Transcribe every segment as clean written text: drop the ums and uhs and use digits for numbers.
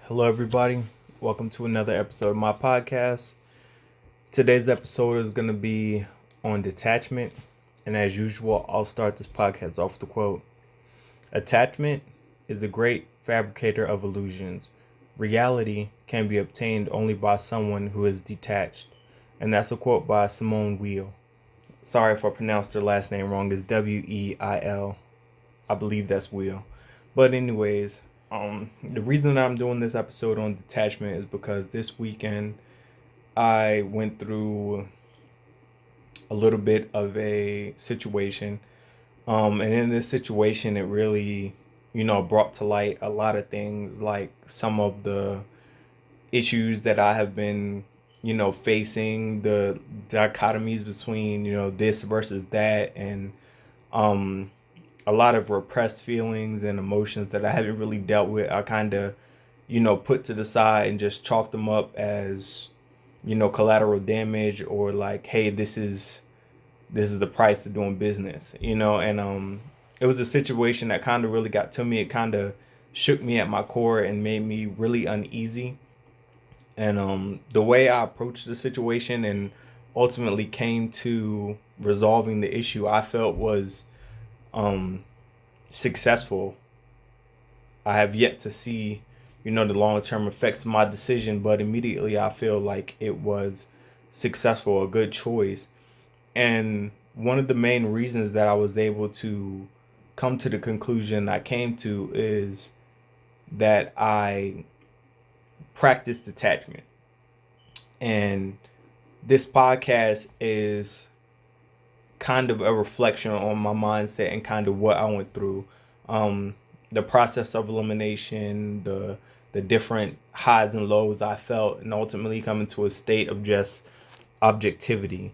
Hello, everybody. Welcome to another episode of my podcast. Today's episode is going to be on detachment. And as usual, I'll start this podcast off with a quote. Attachment is the great fabricator of illusions. Reality can be obtained only by someone who is detached. And that's a quote by Simone Weil. Sorry if I pronounced her last name wrong. It's Weil. I believe that's Will. But anyways, the reason that I'm doing this episode on detachment is because this weekend I went through a little bit of a situation. And in this situation, it really, brought to light a lot of things, like some of the issues that I have been, facing, the dichotomies between, this versus that, and um, a lot of repressed feelings and emotions that I haven't really dealt with. I kind of, put to the side and just chalked them up as, collateral damage, or like, hey, this is the price of doing business, and it was a situation that kind of really got to me. It kind of shook me at my core and made me really uneasy. And the way I approached the situation and ultimately came to resolving the issue, I felt was um successful. I have yet to see, the long term effects of my decision, but immediately I feel like it was successful, a good choice. And one of the main reasons that I was able to come to the conclusion I came to is that I practice detachment. And this podcast is kind of a reflection on my mindset and kind of what I went through. Um, the process of elimination, the different highs and lows I felt, and ultimately coming to a state of just objectivity,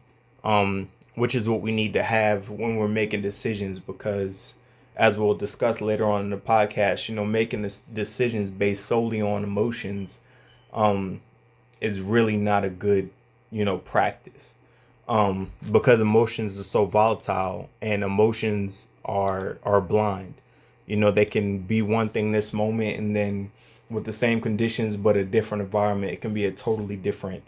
which is what we need to have when we're making decisions. Because, as we'll discuss later on in the podcast, making this decisions based solely on emotions, um, is really not a good, practice. Because emotions are so volatile and emotions are blind. They can be one thing this moment, and then with the same conditions but a different environment, it can be a totally different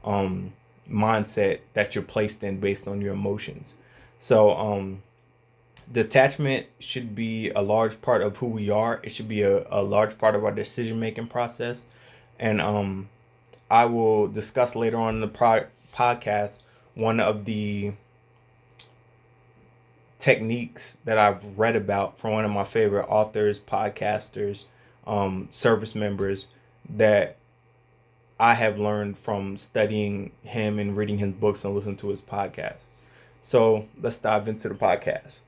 um mindset that you're placed in based on your emotions. So detachment should be a large part of who we are. It should be a large part of our decision making process. And I will discuss later on in the podcast one of the techniques that I've read about from one of my favorite authors, podcasters, service members, that I have learned from studying him and reading his books and listening to his podcast. So let's dive into the podcast.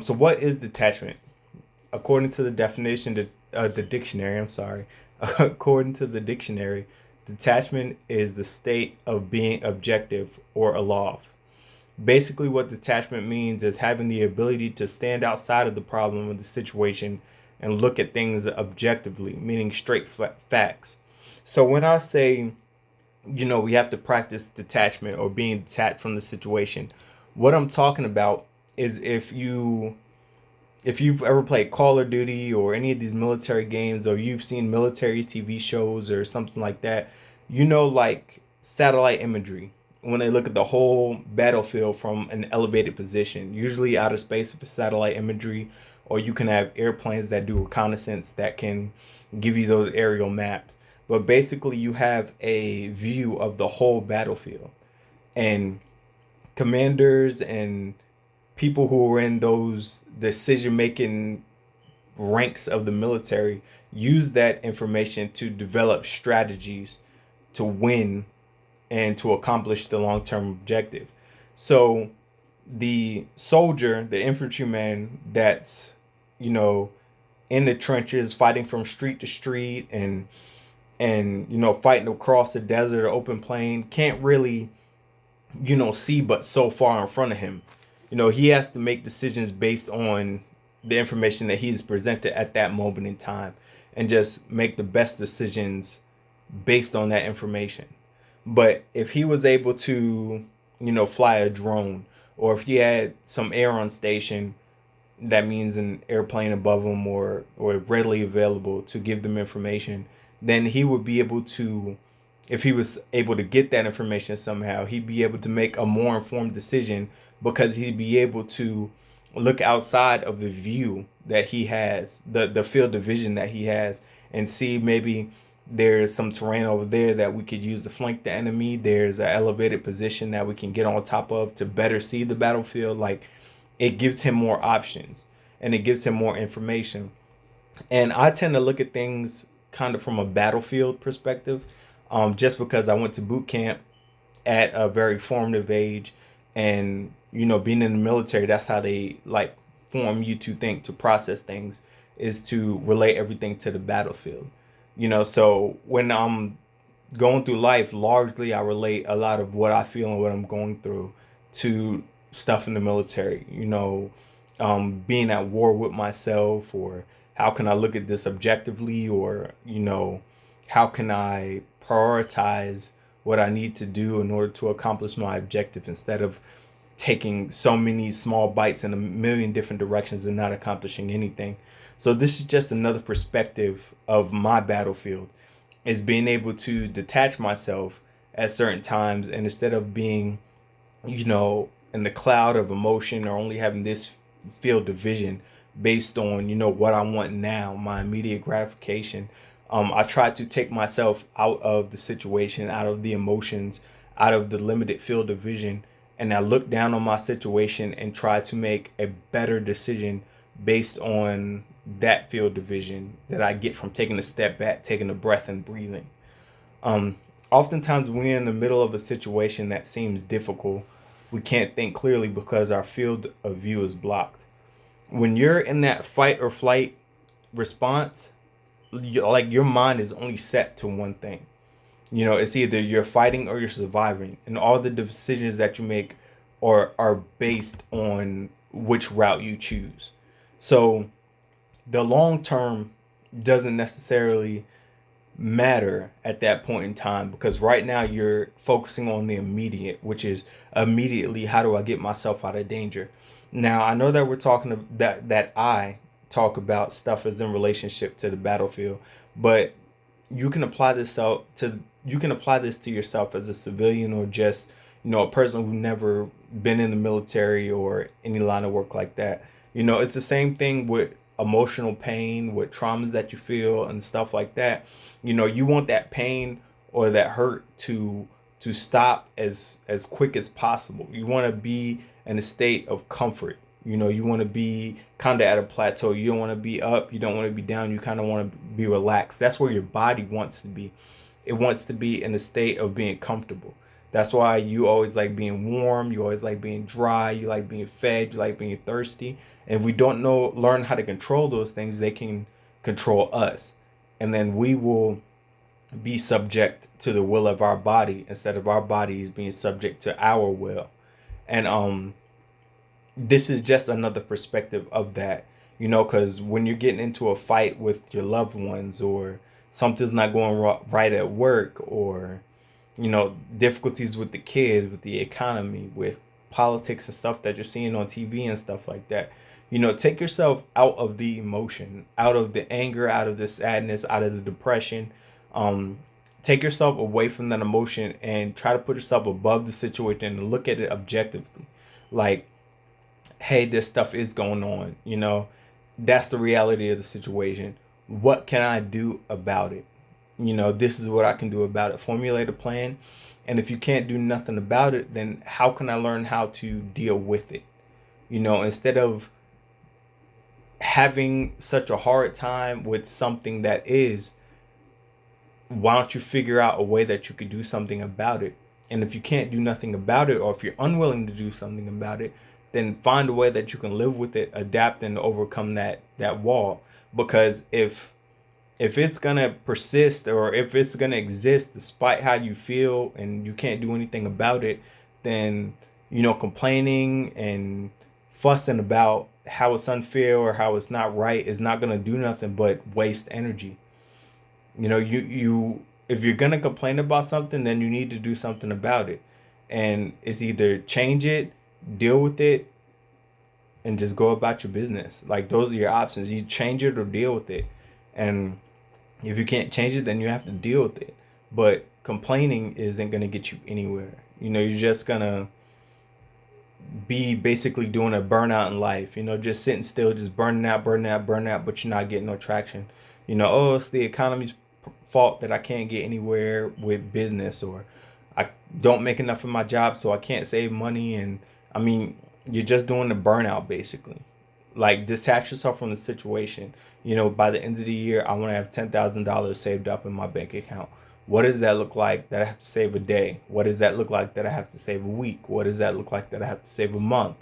So what is detachment? According to the definition, the dictionary, I'm sorry. According to the dictionary, detachment is the state of being objective or aloft. Basically, what detachment means is having the ability to stand outside of the problem or the situation and look at things objectively, meaning straight facts. So when I say, we have to practice detachment or being detached from the situation, what I'm talking about is if you've ever played Call of Duty or any of these military games, or you've seen military TV shows or something like that, like satellite imagery, when they look at the whole battlefield from an elevated position, usually outer space for satellite imagery, or you can have airplanes that do reconnaissance that can give you those aerial maps. But basically, you have a view of the whole battlefield, and commanders and people who are in those decision making ranks of the military use that information to develop strategies to win and to accomplish the long term objective. So the soldier, the infantryman that's, you know, in the trenches fighting from street to street and fighting across the desert or open plain can't really, see but so far in front of him. He has to make decisions based on the information that he's presented at that moment in time and just make the best decisions based on that information. But if he was able to, fly a drone, or if he had some air on station, that means an airplane above him or readily available to give them information, then he would be able to, if he was able to get that information somehow, he'd be able to make a more informed decision because he'd be able to look outside of the view that he has, the field of vision that he has, and see maybe there's some terrain over there that we could use to flank the enemy. There's an elevated position that we can get on top of to better see the battlefield. Like, it gives him more options and it gives him more information. And I tend to look at things kind of from a battlefield perspective, just because I went to boot camp at a very formative age. And, being in the military, that's how they like form you to think, to process things, is to relate everything to the battlefield. So when I'm going through life, largely I relate a lot of what I feel and what I'm going through to stuff in the military. Being at war with myself, or how can I look at this objectively, or how can I prioritize what I need to do in order to accomplish my objective, instead of taking so many small bites in a million different directions and not accomplishing anything. So this is just another perspective of my battlefield, is being able to detach myself at certain times, and instead of being, in the cloud of emotion, or only having this field of vision based on, what I want now, my immediate gratification. I try to take myself out of the situation, out of the emotions, out of the limited field of vision, and I look down on my situation and try to make a better decision based on that field of vision that I get from taking a step back, taking a breath, and breathing. Oftentimes, when we're in the middle of a situation that seems difficult, we can't think clearly because our field of view is blocked. When you're in that fight or flight response, like, your mind is only set to one thing. It's either you're fighting or you're surviving, and all the decisions that you make are based on which route you choose. So the long term doesn't necessarily matter at that point in time, because right now you're focusing on the immediate, which is immediately, how do I get myself out of danger? Now, I know that we're talking that I talk about stuff as in relationship to the battlefield, but you can apply this out to you can apply this to yourself as a civilian, or just, a person who never been in the military or any line of work like that. It's the same thing with emotional pain, with traumas that you feel and stuff like that. You want that pain or that hurt to stop as quick as possible. You want to be in a state of comfort. You want to be kind of at a plateau. You don't want to be up, you don't want to be down. You kind of want to be relaxed. That's where your body wants to be. It wants to be in a state of being comfortable. That's why you always like being warm, you always like being dry, you like being fed, you like being thirsty. And if we don't learn how to control those things, they can control us. And then we will be subject to the will of our body, instead of our bodies being subject to our will. And this is just another perspective of that, because when you're getting into a fight with your loved ones, or something's not going right at work, or difficulties with the kids, with the economy, with politics and stuff that you're seeing on TV and stuff like that, take yourself out of the emotion, out of the anger, out of the sadness, out of the depression. Take yourself away from that emotion and try to put yourself above the situation and look at it objectively. Like, hey, this stuff is going on. That's the reality of the situation. What can I do about it? This is what I can do about it. Formulate a plan. And if you can't do nothing about it, then how can I learn how to deal with it? Instead of having such a hard time with something that is, why don't you figure out a way that you could do something about it? And if you can't do nothing about it, or if you're unwilling to do something about it, then find a way that you can live with it, adapt, and overcome that wall. Because if it's gonna persist, or if it's gonna exist despite how you feel, and you can't do anything about it, then complaining and fussing about how it's unfair or how it's not right is not gonna do nothing but waste energy. You if you're gonna complain about something, then you need to do something about it. And it's either change it, deal with it, and just go about your business. Like, those are your options. You change it or deal with it. And if you can't change it, then you have to deal with it. But complaining isn't going to get you anywhere. You're just going to be basically doing a burnout in life, just sitting still, just burning out, but you're not getting no traction. Oh, it's the economy's fault that I can't get anywhere with business, or I don't make enough of my job, so I can't save money. And I mean, you're just doing the burnout basically. Like, detach yourself from the situation. By the end of the year, I want to have $10,000 saved up in my bank account. What does that look like that I have to save a day? What does that look like that I have to save a week? What does that look like that I have to save a month?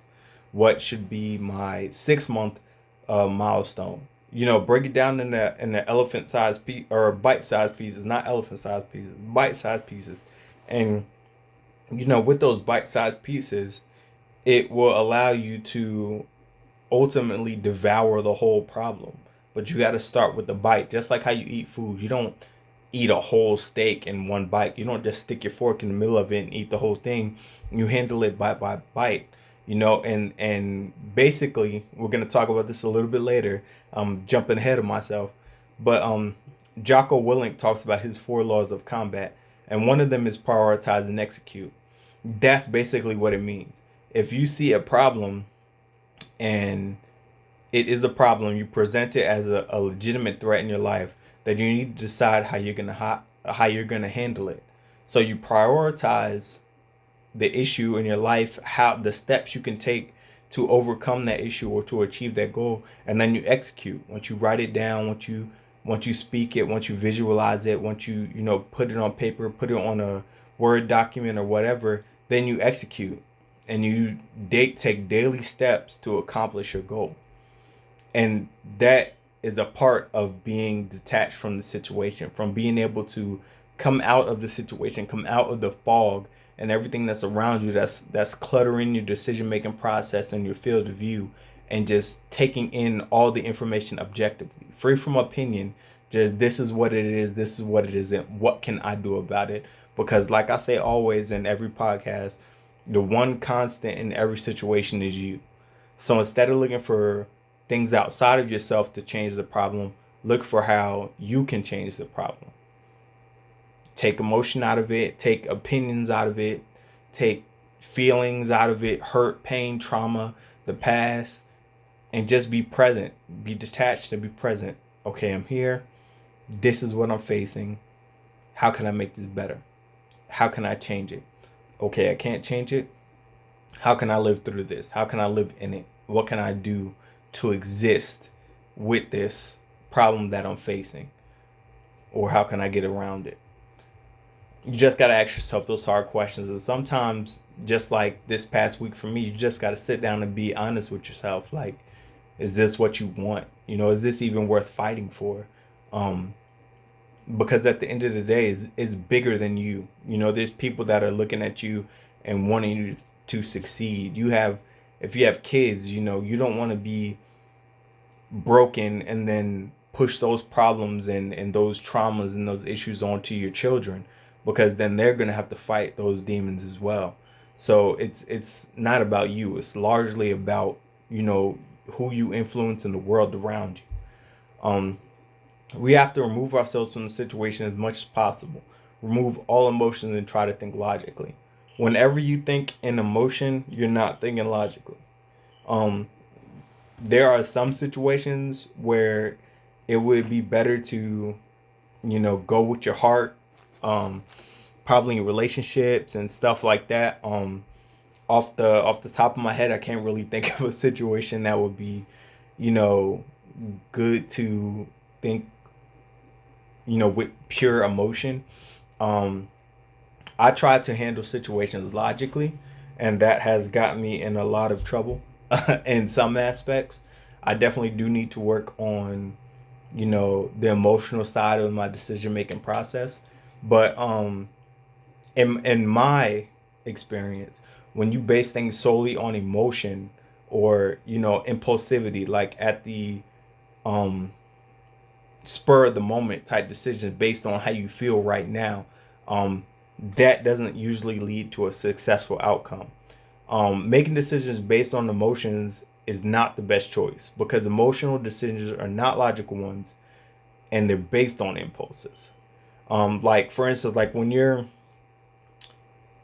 What should be my 6 month milestone? Break it down in the elephant size piece, or bite sized pieces, not elephant sized pieces, bite sized pieces. And with those bite sized pieces, it will allow you to ultimately devour the whole problem. But you got to start with the bite. Just like how you eat food, you don't eat a whole steak in one bite. You don't just stick your fork in the middle of it and eat the whole thing. You handle it bite by bite. And basically, we're gonna talk about this a little bit later. I'm jumping ahead of myself, but Jocko Willink talks about his 4 laws of combat, and one of them is prioritize and execute. That's basically what it means. If you see a problem and it is a problem, you present it as a legitimate threat in your life, that you need to decide how you're gonna handle it. So you prioritize the issue in your life, how the steps you can take to overcome that issue or to achieve that goal, and then you execute. Once you write it down, once you speak it, once you visualize it, once you put it on paper, put it on a Word document or whatever, then you execute, and you take daily steps to accomplish your goal. And that is a part of being detached from the situation, from being able to come out of the situation, come out of the fog and everything that's around you that's cluttering your decision making process and your field of view, and just taking in all the information objectively, free from opinion. Just, this is what it is, this is what it isn't, what can I do about it? Because, like I say always in every podcast, the one constant in every situation is you. So instead of looking for things outside of yourself to change the problem, look for how you can change the problem. Take emotion out of it, take opinions out of it, take feelings out of it, hurt, pain, trauma, the past, and just be present. Be detached and be present. Okay, I'm here. This is what I'm facing. How can I make this better? How can I change it? Okay, I can't change it. How can I live through this? How can I live in it? What can I do to exist with this problem that I'm facing? Or how can I get around it? You just got to ask yourself those hard questions. And sometimes, just like this past week for me, you just got to sit down and be honest with yourself. Like, is this what you want? Is this even worth fighting for? Because at the end of the day, it's bigger than you. There's people that are looking at you and wanting you to succeed. If you have kids, you don't want to be broken and then push those problems and those traumas and those issues onto your children, because then they're going to have to fight those demons as well. So it's not about you. It's largely about, who you influence in the world around you. We have to remove ourselves from the situation as much as possible. Remove all emotions and try to think logically. Whenever you think in emotion, you're not thinking logically. There are some situations where it would be better to, go with your heart. Probably in relationships and stuff like that. Off the top of my head, I can't really think of a situation that would be, good to think, with pure emotion. I try to handle situations logically, and that has gotten me in a lot of trouble in some aspects. I definitely do need to work on, the emotional side of my decision making process. But in my experience, when you base things solely on emotion or impulsivity, like at the spur of the moment type decisions based on how you feel right now, that doesn't usually lead to a successful outcome. Making decisions based on emotions is not the best choice, because emotional decisions are not logical ones, and they're based on impulses. Like for instance, like when you're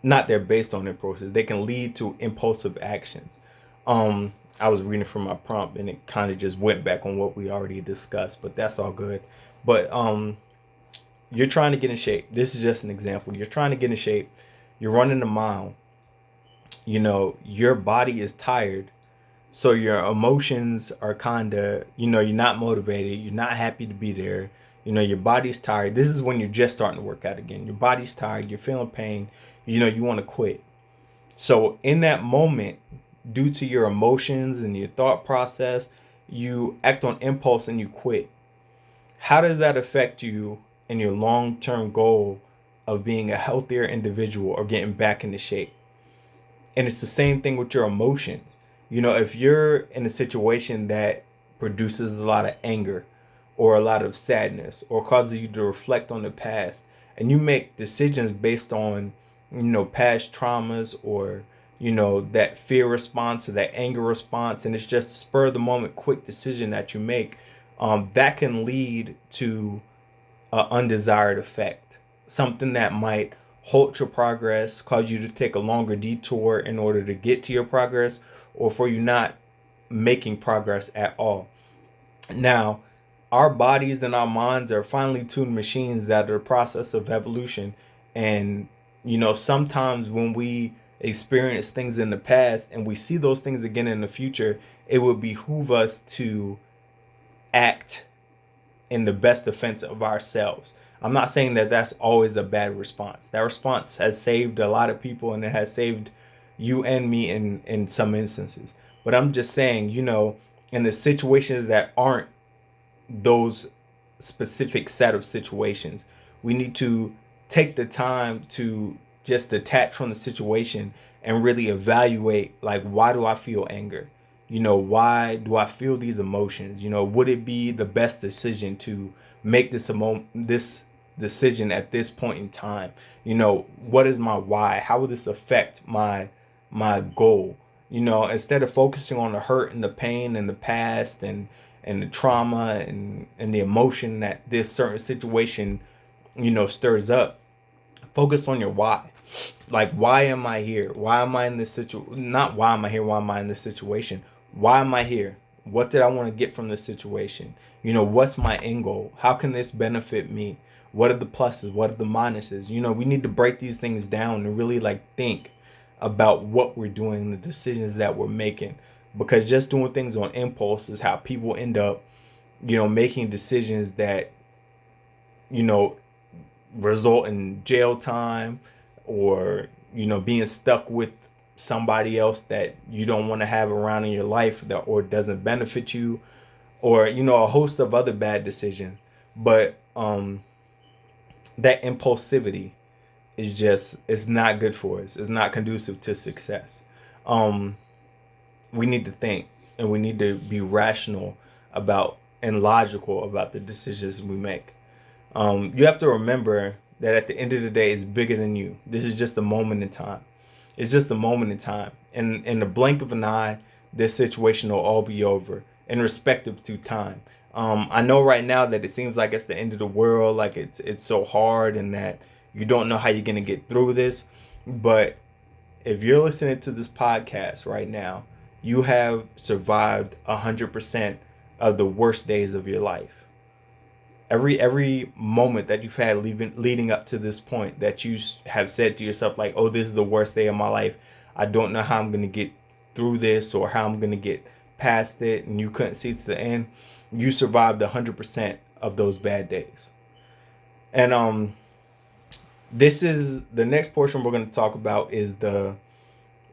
not, they're based on impulses. They can lead to impulsive actions. I was reading from my prompt and it kind of just went back on what we already discussed, but that's all good. But you're trying to get in shape. This is just an example. You're trying to get in shape. You're running a mile. Your body is tired. So your emotions are kind of, you're not motivated. You're not happy to be there. Your body's tired. This is when you're just starting to work out again. Your body's tired. You're feeling pain. You want to quit. So in that moment, due to your emotions and your thought process, you act on impulse and you quit. How does that affect you in your long-term goal of being a healthier individual or getting back into shape? And it's the same thing with your emotions. If you're in a situation that produces a lot of anger or a lot of sadness or causes you to reflect on the past, and you make decisions based on, past traumas or, that fear response or that anger response, and it's just a spur of the moment, quick decision that you make, that can lead to an undesired effect. Something that might halt your progress, cause you to take a longer detour in order to get to your progress, or for you not making progress at all. Now, our bodies and our minds are finely tuned machines that are a process of evolution. And, sometimes when we experience things in the past and we see those things again in the future, it would behoove us to act in the best defense of ourselves. I'm not saying that that's always a bad response. That response has saved a lot of people, and it has saved you and me in some instances. But I'm just saying, in the situations that aren't those specific set of situations, we need to take the time to just detach from the situation and really evaluate, like, why do I feel anger? Why do I feel these emotions? Would it be the best decision to make this decision at this point in time? What is my why? How will this affect my goal? Instead of focusing on the hurt and the pain and the past and the trauma and the emotion that this certain situation, stirs up, focus on your why. Like, why am I here? Why am I in this situation? Not why am I here? Why am I in this situation? Why am I here? What did I want to get from this situation? What's my end goal? How can this benefit me? What are the pluses? What are the minuses? We need to break these things down and really think about what we're doing, the decisions that we're making. Because just doing things on impulse is how people end up, making decisions that, result in jail time, or being stuck with somebody else that you don't want to have around in your life, that or doesn't benefit you, or a host of other bad decisions. But that impulsivity is not good for us. It's not conducive to success. We need to think, and we need to be rational about and logical about the decisions we make. You have to remember that at the end of the day, it's bigger than you. This is just a moment in time. It's just a moment in time. And in the blink of an eye, this situation will all be over in respective to time. I know right now that it seems like it's the end of the world, like it's so hard, and that you don't know how you're gonna get through this. But if you're listening to this podcast right now, you have survived 100% of the worst days of your life. Every moment that you've had leading up to this point, that you have said to yourself, like, oh, this is the worst day of my life, I don't know how I'm going to get through this or how I'm going to get past it, and you couldn't see to the end, you survived 100% of those bad days. And this is the next portion we're going to talk about, is the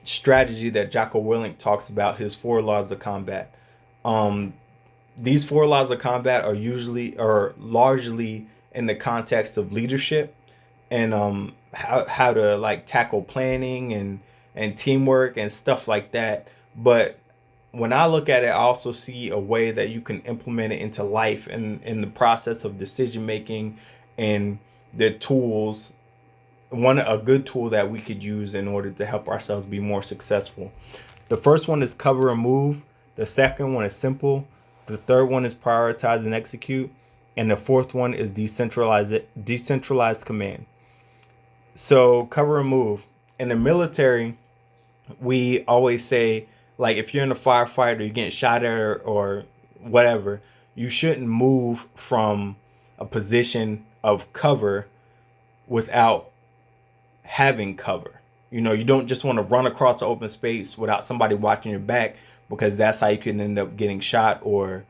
strategy that Jocko Willink talks about, his 4 laws of combat. These 4 laws of combat are largely in the context of leadership, and how to tackle planning and teamwork and stuff like that. But when I look at it, I also see a way that you can implement it into life, and in the process of decision making, and the tools. A good tool that we could use in order to help ourselves be more successful. The first one is cover and move. The second one is simple. The third one is prioritize and execute. And the fourth one is decentralized command. So cover and move. In the military, we always say, like, if you're in a firefight or you're getting shot at or whatever, you shouldn't move from a position of cover without having cover. You don't just want to run across an open space without somebody watching your back, because that's how you can end up getting shot or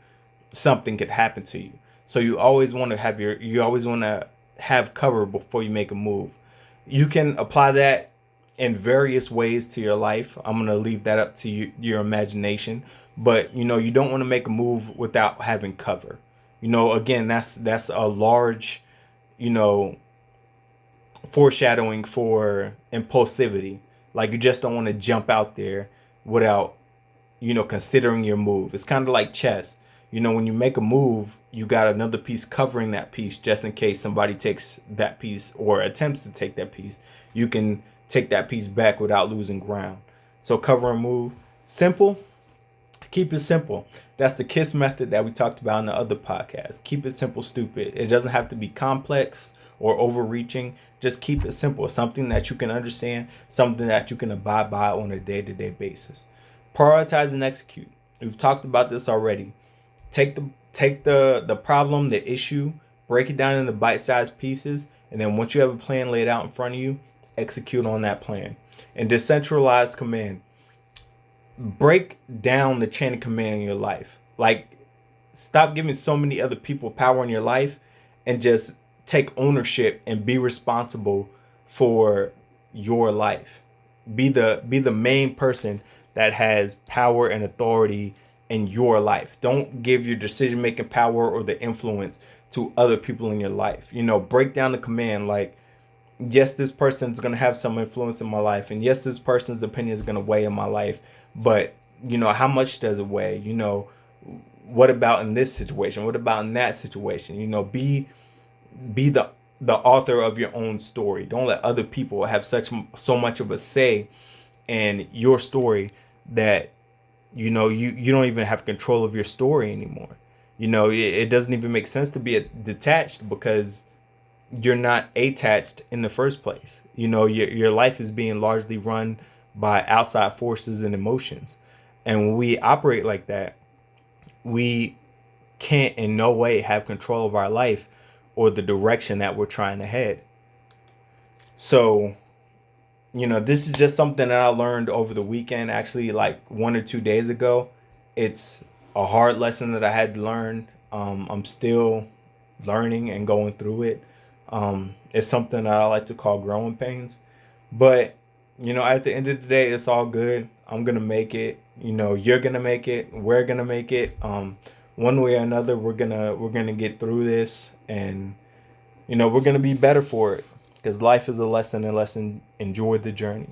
something could happen to you. So you always want to have cover before you make a move. You can apply that in various ways to your life. I'm going to leave that up to your imagination, but you don't want to make a move without having cover. Again, that's a large, foreshadowing for impulsivity. Like, you just don't want to jump out there without considering your move. It's kind of like chess. When you make a move, you got another piece covering that piece just in case somebody takes that piece or attempts to take that piece. You can take that piece back without losing ground. So cover and move. Simple. Keep it simple. That's the KISS method that we talked about in the other podcast. Keep it simple, stupid. It doesn't have to be complex or overreaching. Just keep it simple. Something that you can understand, something that you can abide by on a day-to-day basis. Prioritize and execute. We've talked about this already. Take the problem, the issue, break it down into bite-sized pieces, and then once you have a plan laid out in front of you, execute on that plan. And decentralized command. Break down the chain of command in your life. Like, stop giving so many other people power in your life and just take ownership and be responsible for your life. Be the main person that has power and authority in your life. Don't give your decision-making power or the influence to other people in your life. Break down the command. Like, yes, this person's going to have some influence in my life. And yes, this person's opinion is going to weigh in my life. But, how much does it weigh? What about in this situation? What about in that situation? Be the author of your own story. Don't let other people have so much of a say in your story that you don't even have control of your story anymore. It doesn't even make sense to be detached because you're not attached in the first place. Your life is being largely run by outside forces and emotions. And when we operate like that, we can't in no way have control of our life or the direction that we're trying to head. So, this is just something that I learned over the weekend, actually, like 1 or 2 days ago. It's a hard lesson that I had to learn. I'm still learning and going through it. It's something that I like to call growing pains. But, at the end of the day, it's all good. I'm going to make it. You're going to make it. We're going to make it. One way or another, we're gonna get through this, and we're gonna be better for it, because life is a lesson, and enjoy the journey.